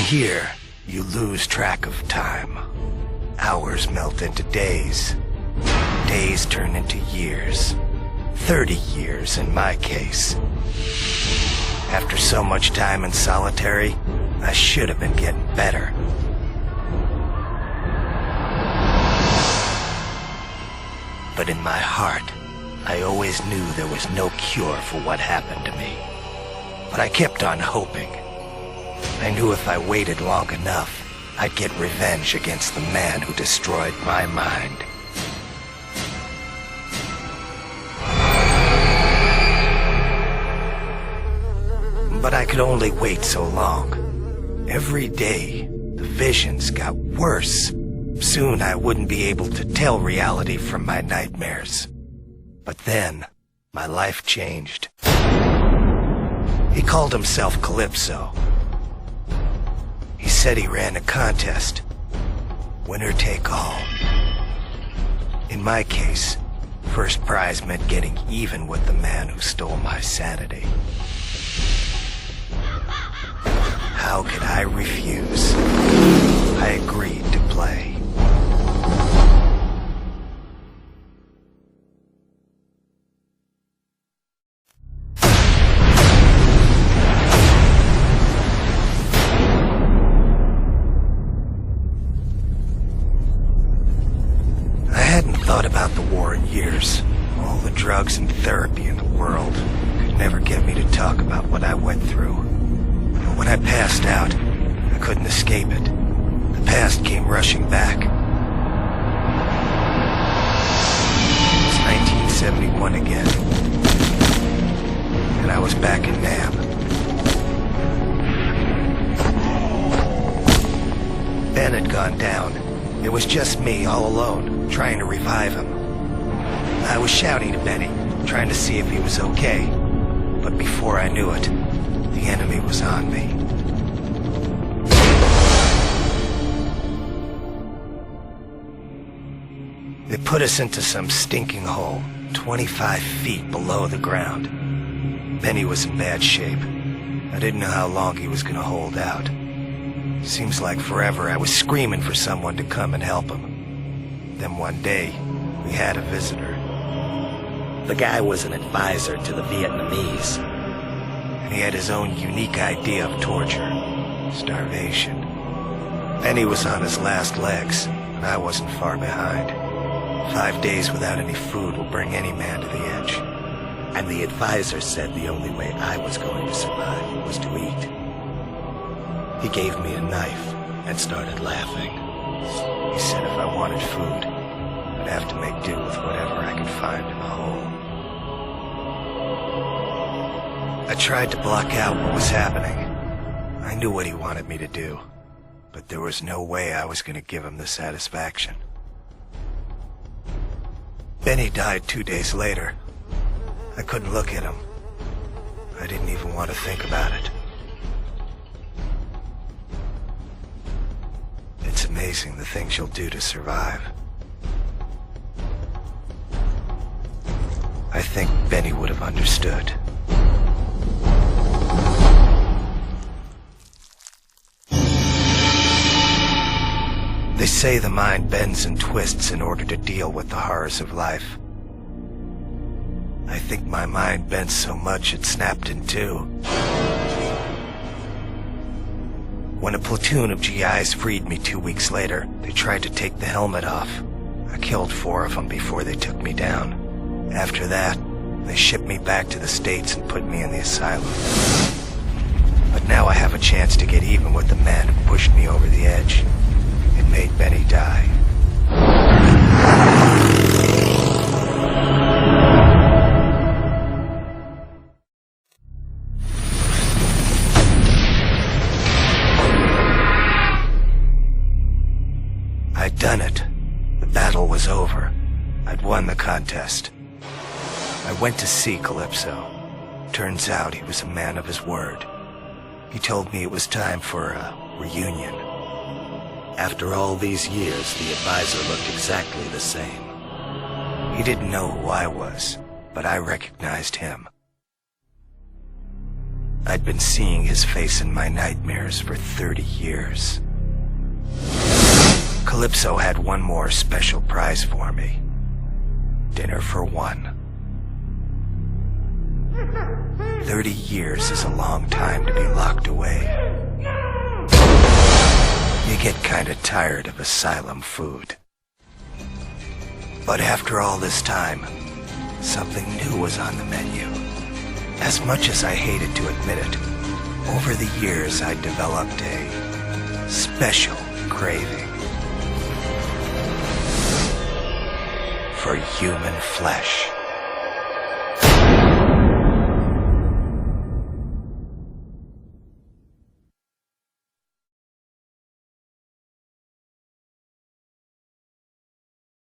here, you lose track of time. Hours melt into days. Days turn into years. 30 years in my case. After so much time in solitary, I should have been getting better. But in my heart, I always knew there was no cure for what happened to me. But I kept on hoping. I knew if I waited long enough, I'd get revenge against the man who destroyed my mind. But I could only wait so long. Every day, the visions got worse. Soon I wouldn't be able to tell reality from my nightmares. But then, my life changed. He called himself Calypso. He said he ran a contest. Winner take all. In my case, first prize meant getting even with the man who stole my sanity. How could I refuse? I agreed to play. I hadn't thought about the war in years. All the drugs and therapy in the world could never get me to talk about what I went through. But when I passed out, I couldn't escape it. The past came rushing back. It was 1971 again, and I was back in Nam. Ben had gone down. It was just me, all alone, trying to revive him. I was shouting to Benny, trying to see if he was okay. But before I knew it, the enemy was on me. They put us into some stinking hole, 25 feet below the ground. Benny was in bad shape. I didn't know how long he was gonna hold out. Seems like forever I was screaming for someone to come and help him. Then one day, we had a visitor. The guy was an advisor to the Vietnamese. And he had his own unique idea of torture. Starvation. Benny was on his last legs, and I wasn't far behind. 5 days without any food will bring any man to the edge. And the advisor said the only way I was going to survive was to eat. He gave me a knife and started laughing. He said if I wanted food, I'd have to make do with whatever I could find in the hole. I tried to block out what was happening. I knew what he wanted me to do, but there was no way I was going to give him the satisfaction. Benny died 2 days later. I couldn't look at him. I didn't even want to think about it. It's amazing the things you'll do to survive. I think Benny would have understood. They say the mind bends and twists in order to deal with the horrors of life. I think my mind bent so much it snapped in two. When a platoon of GIs freed me 2 weeks later, they tried to take the helmet off. I killed 4 of them before they took me down. After that, they shipped me back to the States and put me in the asylum. But now I have a chance to get even with the man who pushed me over the edge. It made Benny die. I'd done it. The battle was over. I'd won the contest. I went to see Calypso. Turns out he was a man of his word. He told me it was time for a reunion. After all these years, the advisor looked exactly the same. He didn't know who I was, but I recognized him. I'd been seeing his face in my nightmares for 30 years. Calypso had one more special prize for me. Dinner for one. 30 years is a long time to be locked away. You get kinda tired of asylum food. But after all this time, something new was on the menu. As much as I hated to admit it, over the years I developed a special craving for human flesh.